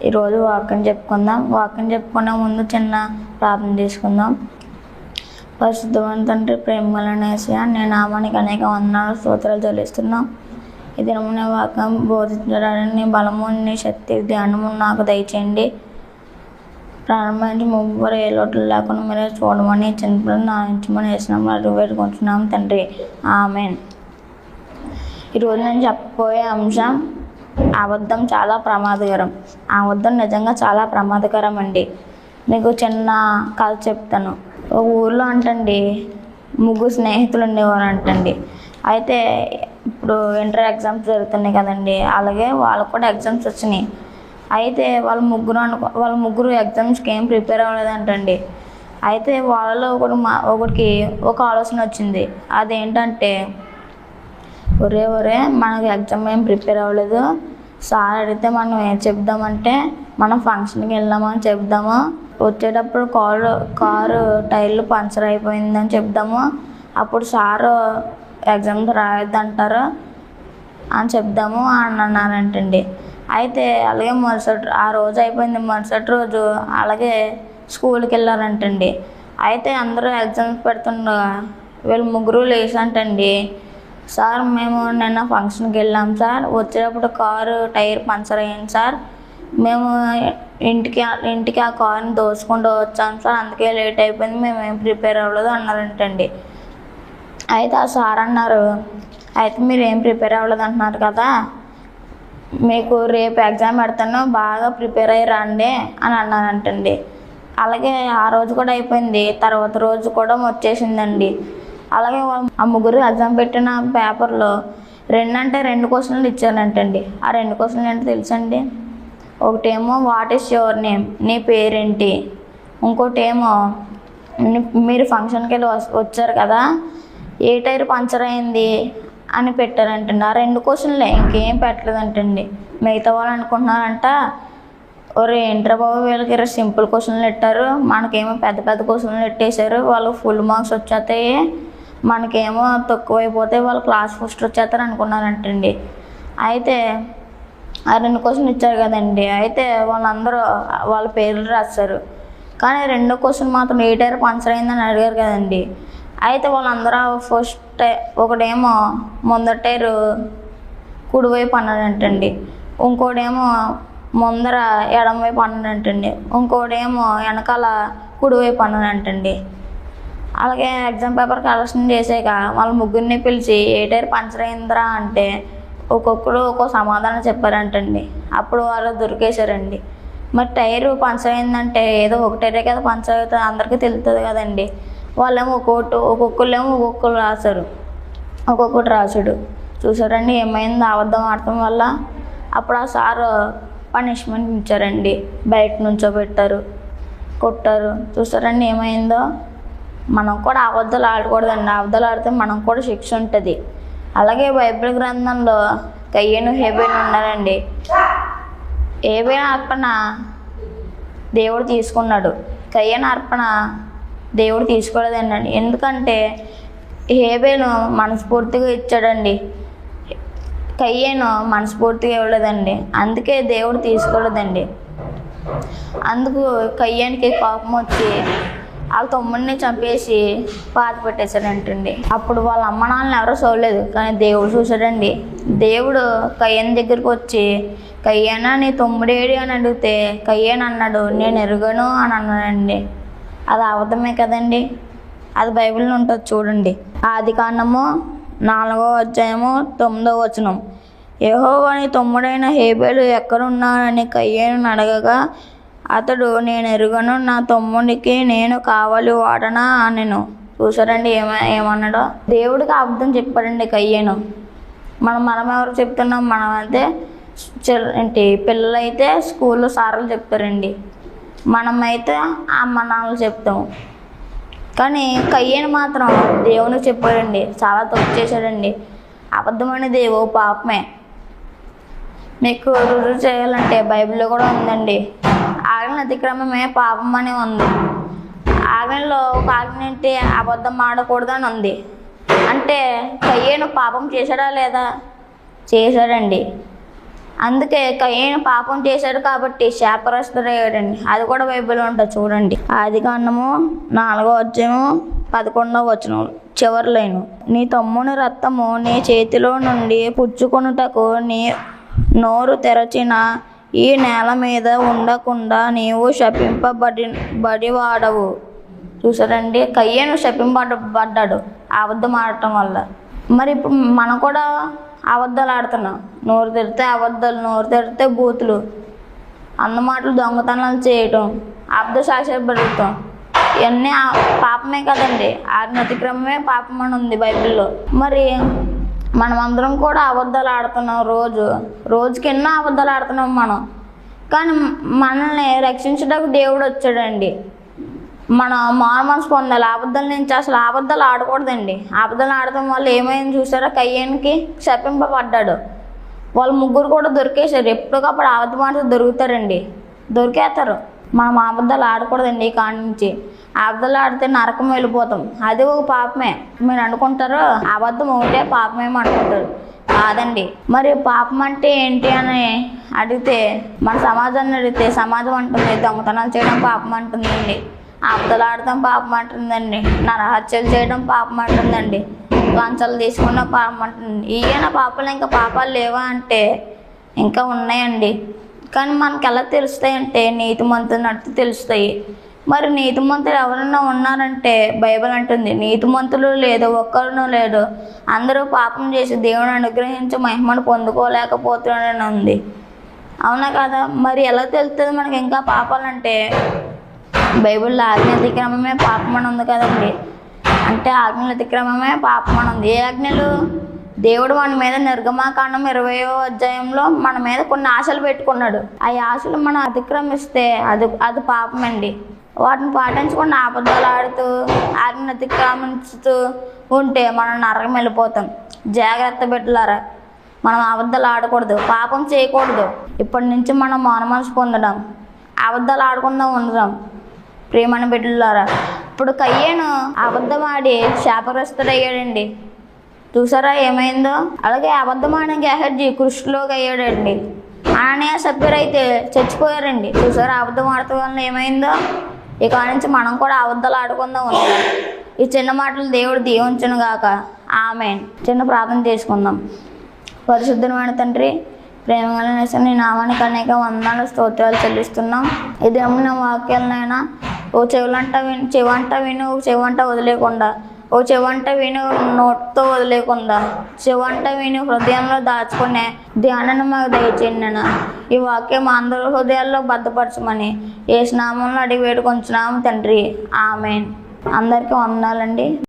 ఈరోజు వాక్యం చెప్పుకుందాం. వాక్యం చెప్పుకునే ముందు చిన్న ప్రార్థన చేసుకుందాం. పరిశుద్ధమైన తండ్రి, ప్రేమగల యేసయ్యా, నీ నామానికి అనేక వందనాలు స్తోత్రాలు చెల్లిస్తున్నాం. ఈ దినమున వాక్యం బోధించడానికి నీ బలము, నీ శక్తి, ధ్యానము నాకు దయచేయండి. ప్రారంభించి ముగ్గురు ఏ లోట్లు లేకుండా మీరే చూడమని చిన్నపిల్లలు నాయించమని వేసినాము అడుగు పెట్టుకుంటున్నాం తండ్రి. ఆమెన్. ఈరోజు నేను చెప్పబోయే అంశం అబద్ధం చాలా ప్రమాదకరం. అబద్ధం నిజంగా చాలా ప్రమాదకరం అండి. మీకు చిన్న కథ చెప్తాను. ఒక ఊర్లో అంటండి ముగ్గురు స్నేహితులు ఉండేవారు అంటండి. అయితే ఇప్పుడు ఇంటర్ ఎగ్జామ్స్ జరుగుతున్నాయి కదండి, అలాగే వాళ్ళకు కూడా ఎగ్జామ్స్ వచ్చినాయి. అయితే వాళ్ళ ముగ్గురు ఎగ్జామ్స్కి ఏం ప్రిపేర్ అవ్వలేదంటండి. అయితే వాళ్ళలో ఒకటికి ఒక ఆలోచన వచ్చింది. అదేంటంటే, ఒరే మనకి ఎగ్జామ్ ఏం ప్రిపేర్ అవ్వలేదు, సార్ అడిగితే మనం ఏం చెప్దామంటే మనం ఫంక్షన్కి వెళ్దామని చెప్దాము, వచ్చేటప్పుడు కారు టైర్లు పంచర్ అయిపోయిందని చెప్దాము, అప్పుడు సారు ఎగ్జామ్స్ రాయొద్దంటారు అని చెప్దాము అని అన్నారంటండి. అయితే అలాగే ఆ రోజు అయిపోయింది. మరుసటి రోజు అలాగే స్కూల్కి వెళ్ళారంటండి. అయితే అందరూ ఎగ్జామ్స్ పెడుతుండగా వీళ్ళు ముగ్గురు లేచంటండి, సార్ మేము నిన్న ఫంక్షన్కి వెళ్ళాం సార్, వచ్చేటప్పుడు కారు టైర్ పంచర్ అయ్యింది సార్, మేము ఇంటికి ఆ కారుని దోసుకుంటూ వచ్చాం సార్, అందుకే లేట్ అయిపోయింది, మేము ఏం ప్రిపేర్ అవ్వలేదు అన్నారంటండి. అయితే ఆ సార్ అన్నారు, అయితే మీరు ఏం ప్రిపేర్ అవ్వలేదు అంటున్నారు కదా, మీకు రేపు ఎగ్జామ్ పెడతాను, బాగా ప్రిపేర్ అయ్యి రండి అని అన్నారంటండి. అలాగే ఆ రోజు కూడా అయిపోయింది. తర్వాత రోజు కూడా వచ్చేసిందండి. అలాగే ఆ ముగ్గురు ఎగ్జామ్ పెట్టిన పేపర్లో 2 క్వశ్చన్లు ఇచ్చారంటండి. ఆ 2 క్వశ్చన్లు ఏంటో తెలుసండి? ఒకటేమో వాట్ ఈస్ యువర్ నేమ్, నీ పేరేంటి, ఇంకోటేమో మీరు ఫంక్షన్కి వెళ్ళి వచ్చారు కదా, ఏ టైర్ పంచర్ అయింది అని పెట్టారంటండి. ఆ 2 క్వశ్చన్లే, ఇంకేం పెట్టలేదంటండి. మిగతా వాళ్ళు అనుకుంటున్నారంట, ఒరే ఏంట్రా బాబు వీళ్ళకి సింపుల్ క్వశ్చన్లు పెట్టారు, మనకేమో పెద్ద పెద్ద క్వశ్చన్లు పెట్టేశారు, వాళ్ళకి ఫుల్ మార్క్స్ వచ్చేస్తాయి, మనకేమో తక్కువైపోతే వాళ్ళు క్లాస్ ఫస్ట్ వచ్చేస్తారు అనుకున్నారంటండి. అయితే ఆ 2 క్వశ్చన్లు ఇచ్చారు కదండి. అయితే వాళ్ళందరూ వాళ్ళ పేర్లు రాశారు. కానీ 2వ క్వశ్చన్ మాత్రం ఏ టైర్ పంచర్ అయిందని అడిగారు కదండి. అయితే వాళ్ళందరూ ఒకటేమో ముందర టైరు కుడివైపు అన్నాడంటండి, ఇంకోటేమో ముందర ఎడమవైపు అన్నాడంటండి, ఇంకోటేమో వెనకాల కుడివైపు అన్నాడంటండి. అలాగే ఎగ్జామ్ పేపర్ కలెక్షన్ చేసాక వాళ్ళ ముగ్గురిని పిలిచి ఏ టైర్ పంచర్ అయిందిరా అంటే ఒక్కొక్కరు ఒక్కో సమాధానం చెప్పారంటండి. అప్పుడు వాళ్ళు దొరికేశారండి. మరి టైరు పంచర్ అయిందంటే ఏదో ఒక టైరే కదా పంచర్ అవుతుంది, అందరికీ తెలుస్తుంది కదండి. వాళ్ళేమో ఒక్కొక్కరు రాశాడు. చూసారండి ఏమైంది అబద్ధం ఆడటం వల్ల? అప్పుడు ఆ సారు పనిష్మెంట్ ఇచ్చారండి, బయట నుంచోబెట్టారు, కొట్టారు. చూసారండి ఏమైందో? మనం కూడా అబద్ధాలు ఆడకూడదండి. అబద్ధాలు ఆడితే మనం కూడా శిక్ష ఉంటుంది. అలాగే బైబిల్ గ్రంథంలో కయ్యను హేబేలు ఉన్నారండి. హేబేలు అర్పణ దేవుడు తీసుకున్నాడు, కయ్యను అర్పణ దేవుడు తీసుకోలేదండి. ఎందుకంటే హేబేలు మనస్ఫూర్తిగా ఇచ్చాడండి, కయ్యను మనస్ఫూర్తిగా ఇవ్వలేదండి, అందుకే దేవుడు తీసుకోలేదండి. అందుకు కయ్యానికి కోపం వచ్చి వాళ్ళ తమ్ముడిని చంపేసి పాతి పెట్టేశాడంటండి. అప్పుడు వాళ్ళ అమ్మ నాన్నలు ఎవరో చూడలేదు, కానీ దేవుడు చూశాడండి. దేవుడు కయ్యన్ దగ్గరికి వచ్చి, కయ్యనా నీ తమ్ముడేడి అని అడిగితే కయ్యన్ అన్నాడు, నేను ఎరుగను అని అన్నాడండి. అది అబద్ధమే కదండి. అది బైబిల్లో ఉంటుంది చూడండి. ఆదికాండము 4వ అధ్యాయము 9వ వచనం, యెహోవా నీ తమ్ముడైన హేబేలు ఎక్కడున్నాడని కయ్యను అడగగా అతడు, నేను ఎరుగను, నా తమ్ముడికి నేను కావాలి వాడనా అనెను. చూసారండి ఏమన్నాడో? దేవుడికి అబద్ధం చెప్పాడండి కయ్యను. మనం ఎవరు చెప్తున్నాం? మనం అయితే పిల్లలైతే స్కూల్లో సార్లు చెప్తారండి, మనమైతే అమ్మ నాన్నలు చెప్తాము. కానీ కయ్యను మాత్రం దేవునికి చెప్పాడండి, చాలా తప్పు చేశాడండి. అబద్ధం అనేది ఓ పాపమే. మీకు రుజువు చేయాలంటే బైబిల్లో కూడా ఉందండి, ఆజ్ఞల అతిక్రమమే పాపం అని ఉంది. ఆజ్ఞలో ఒక ఆజ్ఞ ఏంటి? అబద్ధం ఆడకూడదని ఉంది. అంటే కయ్యను పాపం చేశాడా లేదా? చేశాడండి. అందుకే కయ్యను పాపం చేశాడు కాబట్టి శాపగ్రస్తుడయ్యాడండి. అది కూడా బైబిల్లో ఉంటుంది చూడండి. ఆదికాండము 4:11 చివరి లైను, నీ తమ్ముని రక్తము నీ చేతిలో నుండి పుచ్చుకొనుటకు నీ నోరు తెరచిన ఈ నేల మీద ఉండకుండా నీవు శపింపబడివాడవు. చూసారండి, కయ్యను శపింపబడ్డాడు అబద్ధం ఆడటం వల్ల. మరి ఇప్పుడు మనం కూడా అబద్ధాలు ఆడుతున్నాం. నోరు తెరితే అబద్ధాలు, నోరు తెరితే బూతులు, అన్నమాటలు, దొంగతనాలు చేయటం, అబద్ధ సాక్ష్యాలు పెరుగుతాం. ఇవన్నీ పాపమే కదండి. ఆజ్ఞ అతిక్రమమే పాపం అని ఉంది బైబిల్లో. మరి మనం అందరం కూడా అబద్ధాలు ఆడుతున్నాం. రోజుకి ఎన్నో అబద్ధాలు ఆడుతున్నాం మనం. కానీ మనల్ని రక్షించడానికి దేవుడు వచ్చాడండి. మనం మారు మనసు పొందాలి. అబద్ధాల నుంచి అసలు అబద్ధాలు ఆడకూడదండి. అబద్ధాలు ఆడటం వల్ల ఏమైంది చూసారా, కయ్యనికి శపింపబడ్డాడు. వాళ్ళు ముగ్గురు కూడా దొరికేశారు. ఎప్పటికప్పుడు అబద్ధం ఆడితే దొరుకుతారండి, దొరికేస్తారు. మనం అబద్ధాలు ఆడకూడదండి. ఈ కాడి నుంచి అబద్ధాలు ఆడితే నరకం వెళ్ళిపోతాం. అది ఒక పాపమే. మీరు అనుకుంటారు అబద్ధం ఒకటే పాపమేమో అనుకుంటారు. కాదండి. మరి పాపం అంటే ఏంటి అని అడిగితే, మన సమాజాన్ని అడిగితే సమాజం అంటుంది దొంగతనాలు చేయడం పాపం అంటుందండి, అబద్ధాలు ఆడటం పాపం అంటుందండి, నరహత్యలు చేయడం పాపం అంటుందండి, లంచాలు తీసుకున్న పాపం అంటుంది. ఈయన పాపాలు ఇంకా పాపాలు లేవా అంటే ఇంకా ఉన్నాయండి. కానీ మనకు ఎలా తెలుస్తాయి అంటే నీతిమంతులు నడితే తెలుస్తాయి. మరి నీతిమంతులు ఎవరైనా ఉన్నారంటే బైబిల్ అంటుంది నీతిమంతులు లేదు, ఒక్కరునూ లేదు, అందరూ పాపం చేసి దేవుని అనుగ్రహించి మహిమను పొందుకోలేకపోతున్నాడని ఉంది. అవునా కదా? మరి ఎలా తెలుస్తుంది మనకి ఇంకా పాపాలంటే? బైబిల్లో ఆజ్ఞ అతిక్రమమే పాపం అని ఉంది కదండి. అంటే ఆజ్ఞల అతిక్రమమే పాపం అని ఉంది. ఏ ఆజ్ఞలు? దేవుడు మన మీద నిర్గమాకాండం 20వ మన మీద కొన్ని ఆశలు పెట్టుకున్నాడు. ఆ ఆశలు మనం అతిక్రమిస్తే అది పాపం అండి. వాటిని పాటించకుండా అబద్ధాలు ఆడుతూ ఆజ్ఞ అతిక్రమించుతూ ఉంటే మనం నరకం వెళ్ళిపోతాం. జాగ్రత్త బిడ్డలారా, మనం అబద్ధాలు ఆడకూడదు, పాపం చేయకూడదు. ఇప్పటి నుంచి మనం మారు మనసు పొందడం, అబద్ధాలు ఆడకుండా ఉండడం. ప్రియమైన బిడ్డలారా, ఇప్పుడు కయ్యను అబద్ధం ఆడి శాపగ్రస్తుడయ్యాడండి. చూసారా ఏమైందో? అలాగే అబద్ధం ఆడిన గెహజీ కృష్ణలోకి అయ్యాడండి. అననీయ సప్ఫీరా అయితే చచ్చిపోయారండి. చూసారా అబద్ధం ఆడటం వల్ల ఏమైందో? ఇక నుంచి మనం కూడా అబద్ధాలు ఆడుకుందాం ఉంటాం. ఈ చిన్న మాటలు దేవుడు దీవించును గాక. ఆమేన్. చిన్న ప్రార్థన చేసుకుందాం. పరిశుద్ధమైన తండ్రి, ప్రేమగల నీ నామానికి అనేక వందనాలు స్తోత్రాలు చెల్లిస్తున్నాం. ఇది అమ్మిన వాక్యాలనైనా ఓ చెవంట విను, చెవంట వదిలేకుండా, ఓ చెవంట విను నోట్తో వదిలేకుండా, చెవంట విను హృదయంలో దాచుకునే ధ్యానాన్ని మాకు దయచేయండి. ఈ వాక్యం అందరూ హృదయాల్లో భద్రపరచమని యేసు నామంలో అడిగి వేడుకొంచున్నాము తండ్రి. ఆమేన్. అందరికీ వందనాలండి.